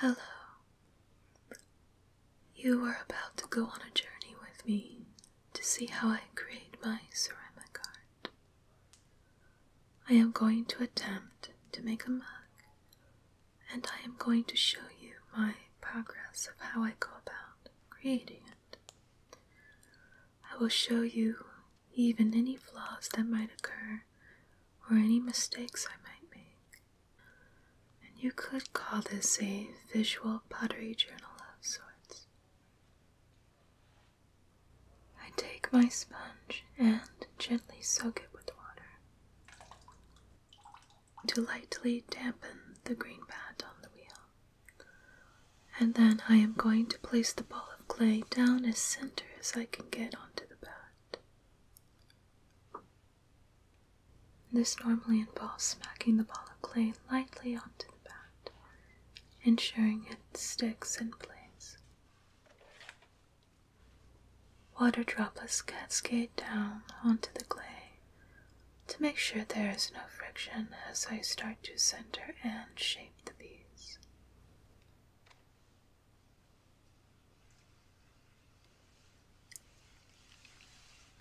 Hello. You are about to go on a journey with me to see how I create my ceramic art. I am going to attempt to make a mug, and I am going to show you my progress of how I go about creating it. I will show you even any flaws that might occur or any mistakes I might make. And you could call this a visual pottery journal of sorts. I take my sponge and gently soak it with water to lightly dampen the green pad on the wheel. And then I am going to place the ball of clay down as center as I can get onto the pad. This normally involves smacking the ball of clay lightly onto the pad, ensuring it sticks in place. Water droplets cascade down onto the clay to make sure there is no friction as I start to center and shape the piece.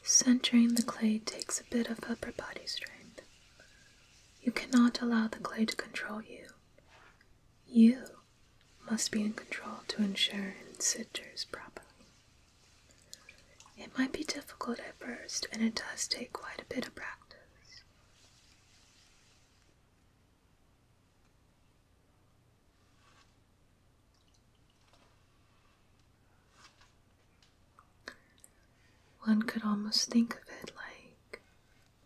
Centering the clay takes a bit of upper body strength. You cannot allow the clay to control you. You must be in control to ensure it centers properly. It might be difficult at first, and it does take quite a bit of practice. One could almost think of it like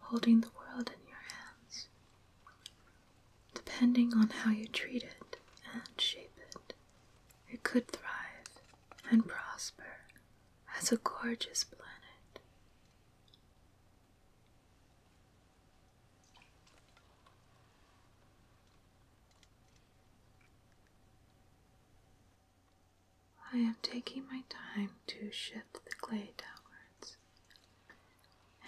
holding the world in your hands. Depending on how you treat it and shape it, it could thrive and prosper as a gorgeous planet. I am taking my time to shift the clay downwards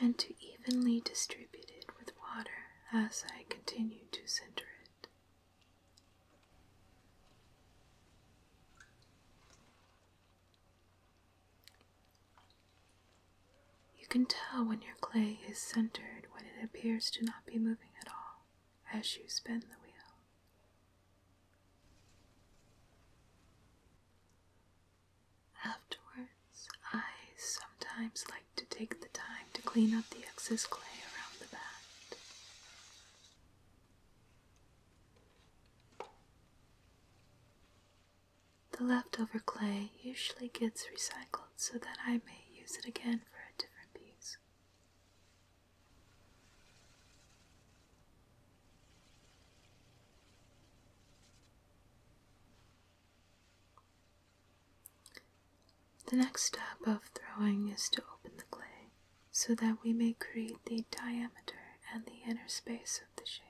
and to evenly distribute it with water as I continue to center it. You can tell when your clay is centered when it appears to not be moving at all as you spin the wheel. Afterwards, I sometimes like to take the time to clean up the excess clay around the band. The leftover clay usually gets recycled so that I may use it again for a different piece. The next step of throwing is to open the clay so that we may create the diameter and the inner space of the shape.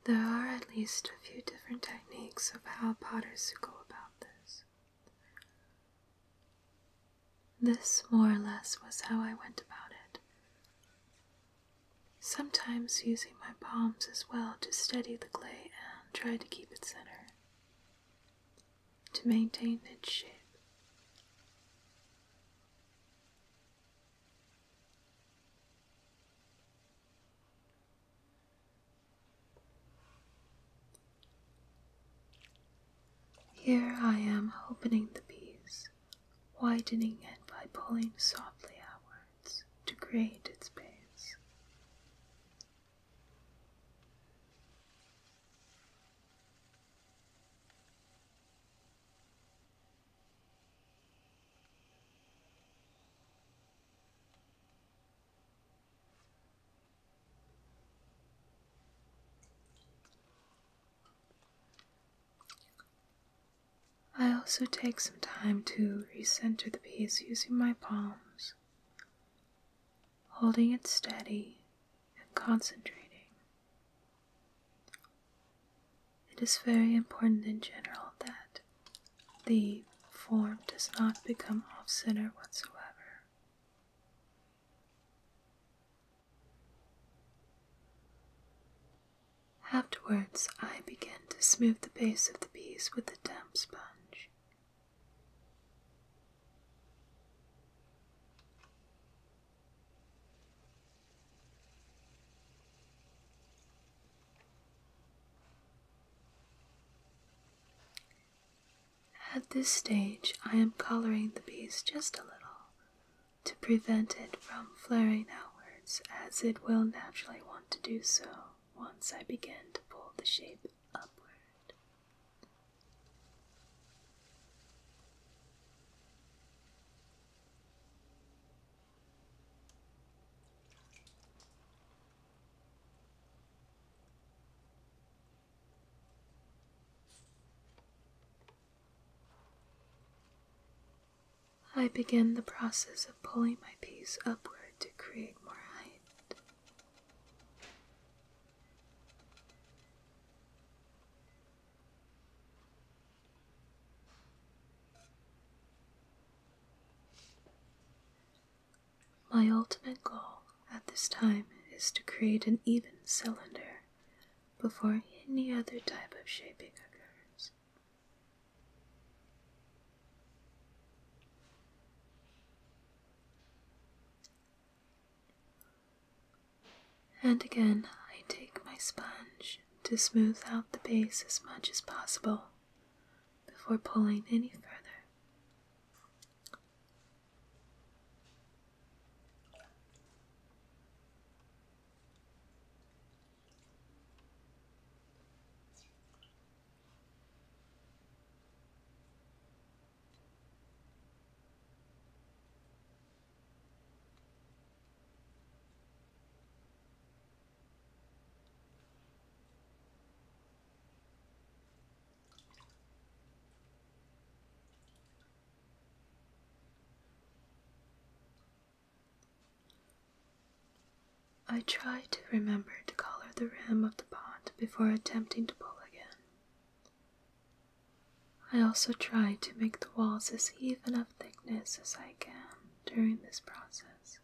There are at least a few different techniques of how potters go about this. This more or less was how I went about it. Sometimes using my palms as well to steady the clay and try to keep it centered, to maintain its shape. Here I am opening the piece, widening it by pulling softly outwards to create its base. I also take some time to recenter the piece using my palms, holding it steady and concentrating. It is very important in general that the form does not become off-center whatsoever. Afterwards, I begin to smooth the base of the piece with a damp sponge. At this stage, I am coloring the piece just a little to prevent it from flaring outwards, as it will naturally want to do so once I begin to pull the shape upward. I begin the process of pulling my piece upward to create more height. My ultimate goal at this time is to create an even cylinder before any other type of shaping occurs. And again, I take my sponge to smooth out the base as much as possible before pulling any further. I try to remember to color the rim of the pot before attempting to pull again. I also try to make the walls as even of thickness as I can during this process,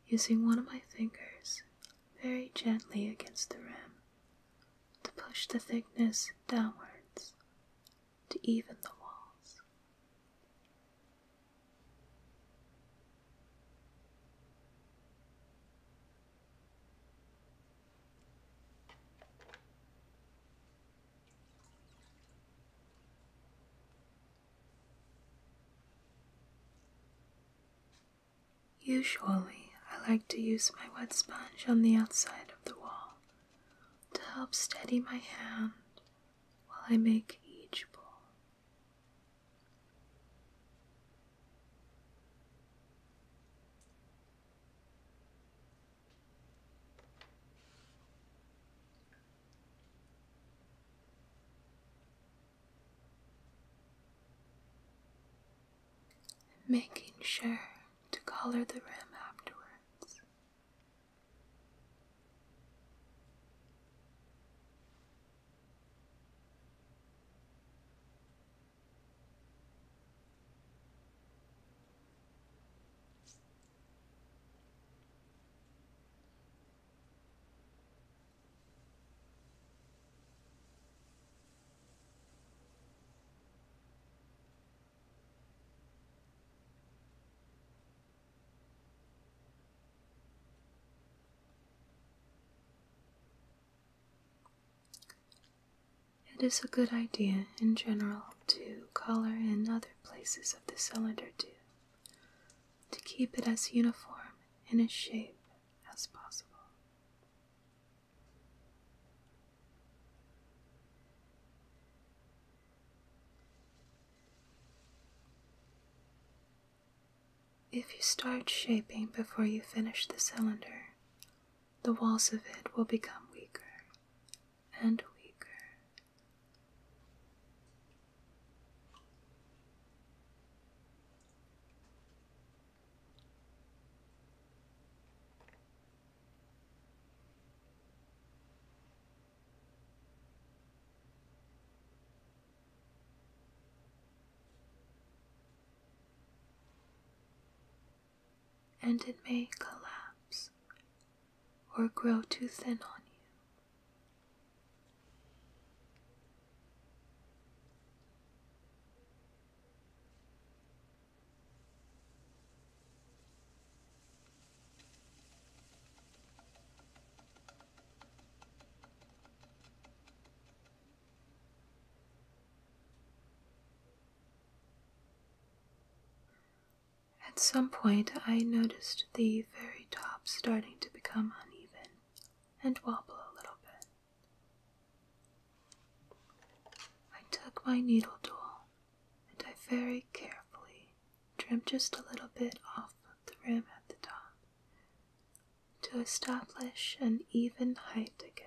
using one of my fingers very gently against the rim to push the thickness downwards to even the walls. Usually, I like to use my wet sponge on the outside of the wall to help steady my hand while I make each pull. Making sure to color the rim afterwards. It is a good idea in general to color in other places of the cylinder too, to keep it as uniform in its shape as possible. If you start shaping before you finish the cylinder, the walls of it will become weaker and weaker. And it may collapse or grow too thin on you. At some point, I noticed the very top starting to become uneven and wobble a little bit. I took my needle tool and I very carefully trimmed just a little bit off of the rim at the top to establish an even height again.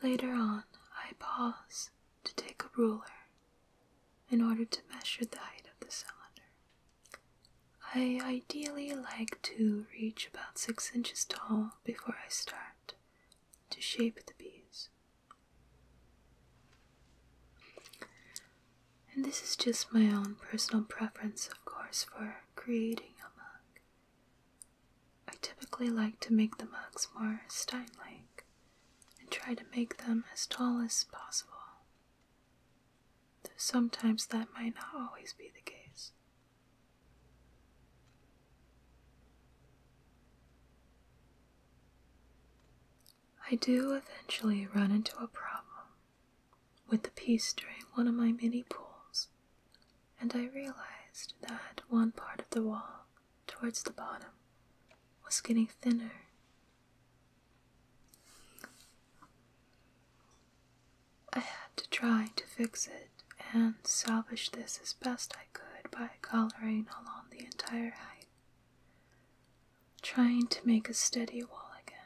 Later on, I pause to take a ruler in order to measure the height of the cylinder. I ideally like to reach about 6 inches tall before I start to shape the bees. And this is just my own personal preference, of course, for creating a mug. I typically like to make the mugs more Stein-like and try to make them as tall as possible. Though sometimes that might not always be the case. I do eventually run into a problem with the piece during one of my mini pools, and I realized that one part of the wall towards the bottom was getting thinner. I had to try to fix it and salvage this as best I could by coloring along the entire height, trying to make a steady wall again.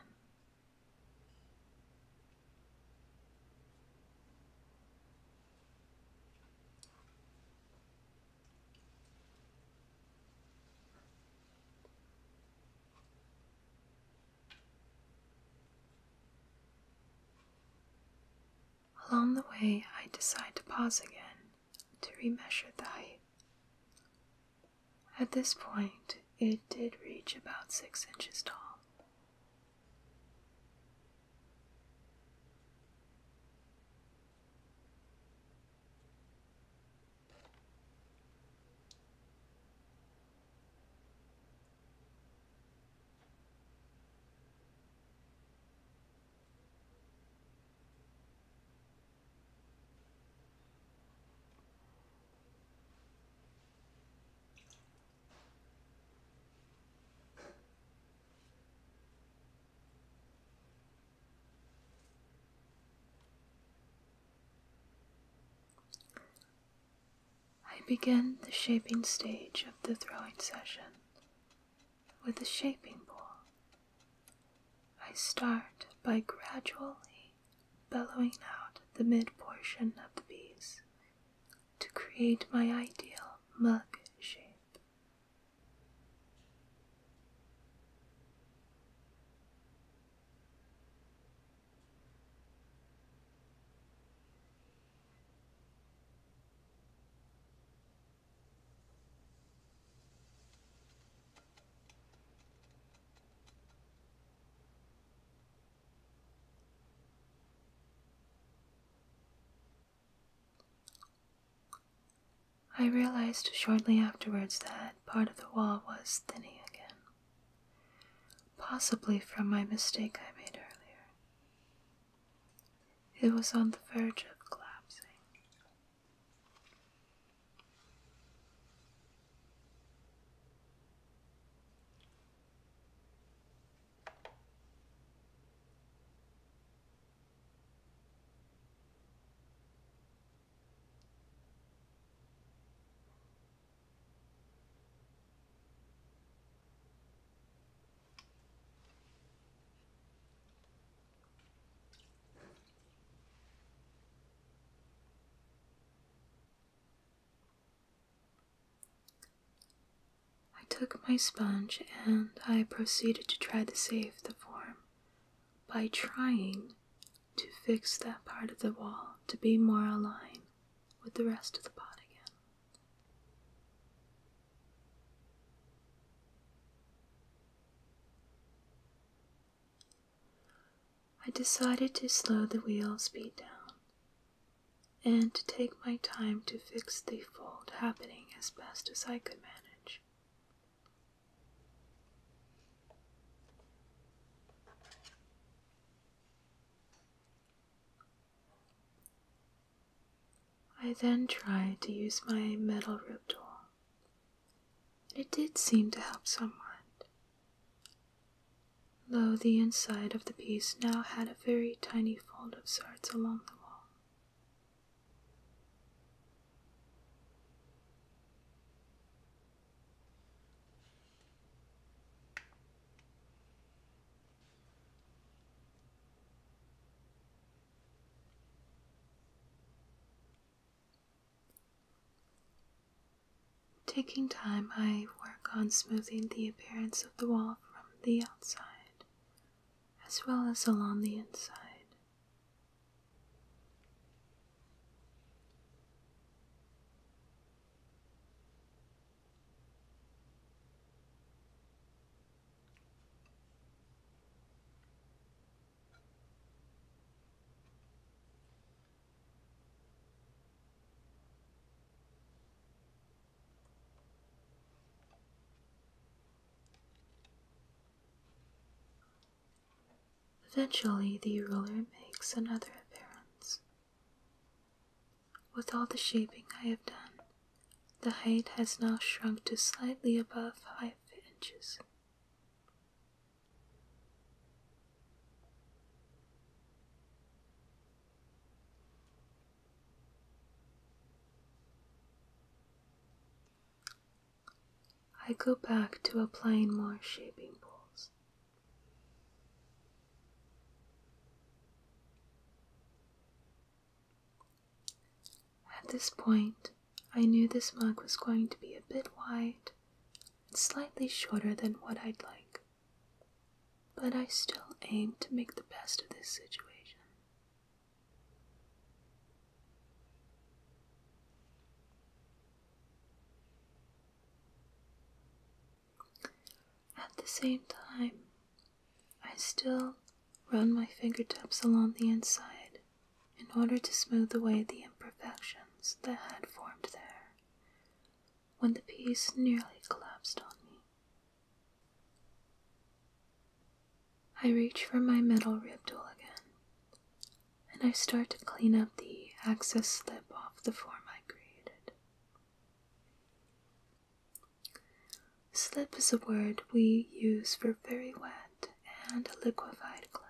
Along the way, I decide to pause again to remeasure the height. At this point, it did reach about 6 inches tall. I begin the shaping stage of the throwing session with a shaping bowl. I start by gradually bellowing out the mid portion of the piece to create my ideal mug shape. I realized shortly afterwards that part of the wall was thinning again, possibly from my mistake I made earlier. It was on the verge of collapsing. I took my sponge and I proceeded to try to save the form by trying to fix that part of the wall to be more aligned with the rest of the pot again. I decided to slow the wheel speed down and to take my time to fix the fold happening as best as I could manage. I then tried to use my metal rib tool. It did seem to help somewhat, though the inside of the piece now had a very tiny fold of sorts along the wall. Taking time, I work on smoothing the appearance of the wall from the outside, as well as along the inside. Eventually, the ruler makes another appearance. With all the shaping I have done, the height has now shrunk to slightly above 5 inches. I go back to applying more shaping pools. At this point, I knew this mug was going to be a bit wide and slightly shorter than what I'd like, but I still aimed to make the best of this situation. At the same time, I still run my fingertips along the inside in order to smooth away the imperfections that had formed there when the piece nearly collapsed on me. I reach for my metal rib tool again, and I start to clean up the excess slip off the form I created. Slip is a word we use for very wet and liquefied clay.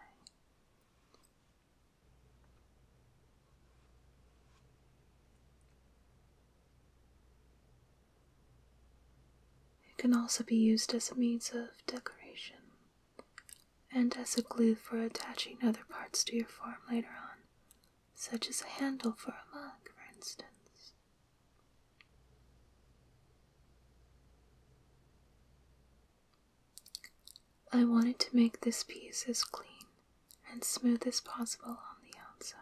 It can also be used as a means of decoration and as a glue for attaching other parts to your form later on, such as a handle for a mug, for instance. I wanted to make this piece as clean and smooth as possible on the outside.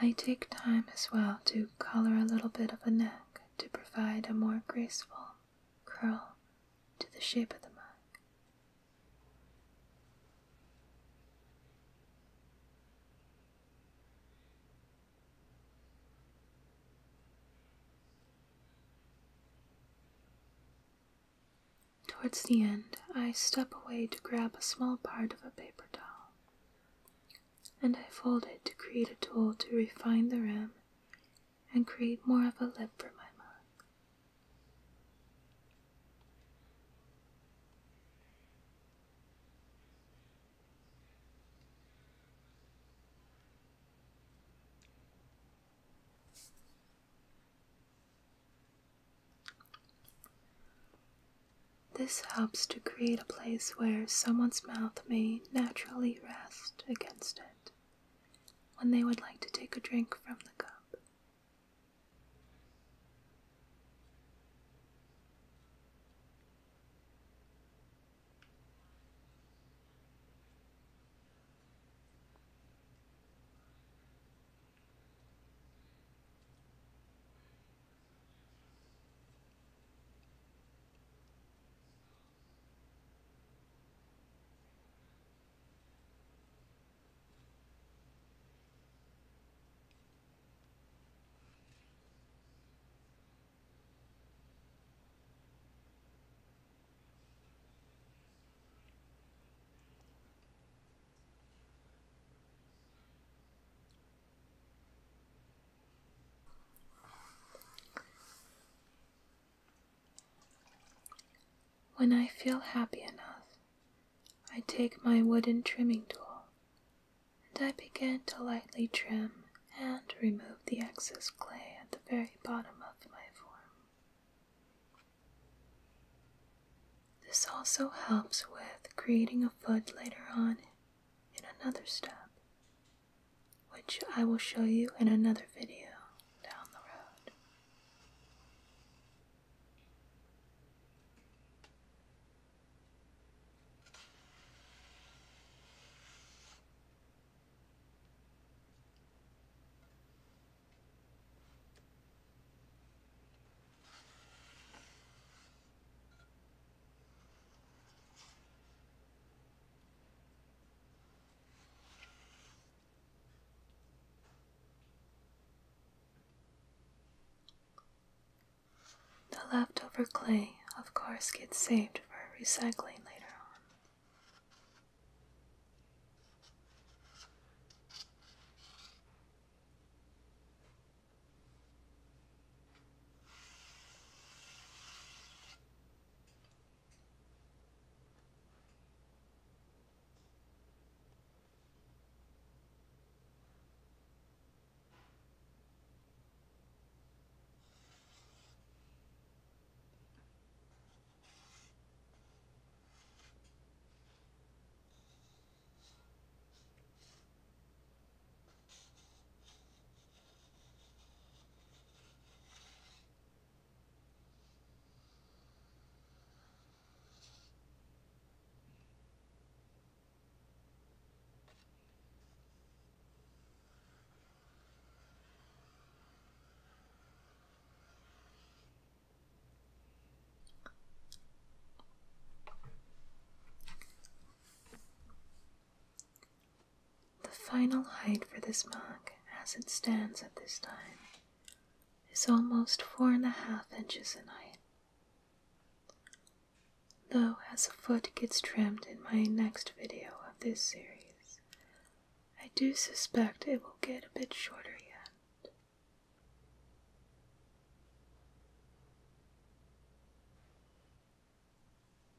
I take time as well to color a little bit of a neck to provide a more graceful curl to the shape of the mug. Towards the end, I step away to grab a small part of a paper towel, and I fold it to create a tool to refine the rim and create more of a lip for my mug. This helps to create a place where someone's mouth may naturally rest against it when they would like to take a drink from the cup. When I feel happy enough, I take my wooden trimming tool and I begin to lightly trim and remove the excess clay at the very bottom of my form. This also helps with creating a foot later on in another step, which I will show you in another video down the road. The leftover clay, of course, gets saved for recycling later on. The final height for this mug, as it stands at this time, is almost 4.5 inches in height. Though as a foot gets trimmed in my next video of this series, I do suspect it will get a bit shorter yet.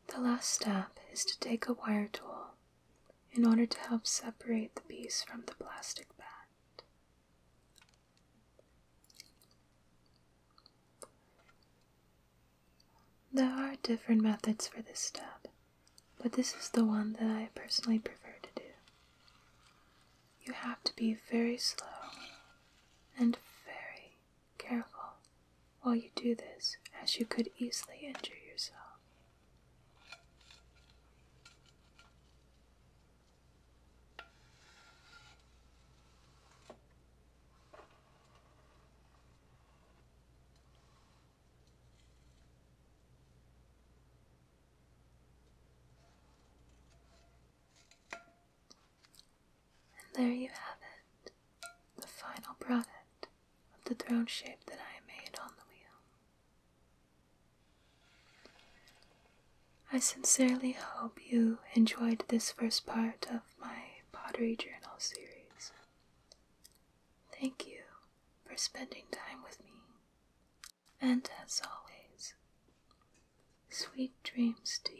The last step is to take a wire tool in order to help separate the piece from the plastic bat. There are different methods for this step, but this is the one that I personally prefer to do. You have to be very slow and very careful while you do this, as you could easily injure yourself. And there you have it, the final product of the throne shape that I made on the wheel. I sincerely hope you enjoyed this first part of my pottery journal series. Thank you for spending time with me, and as always, sweet dreams to you.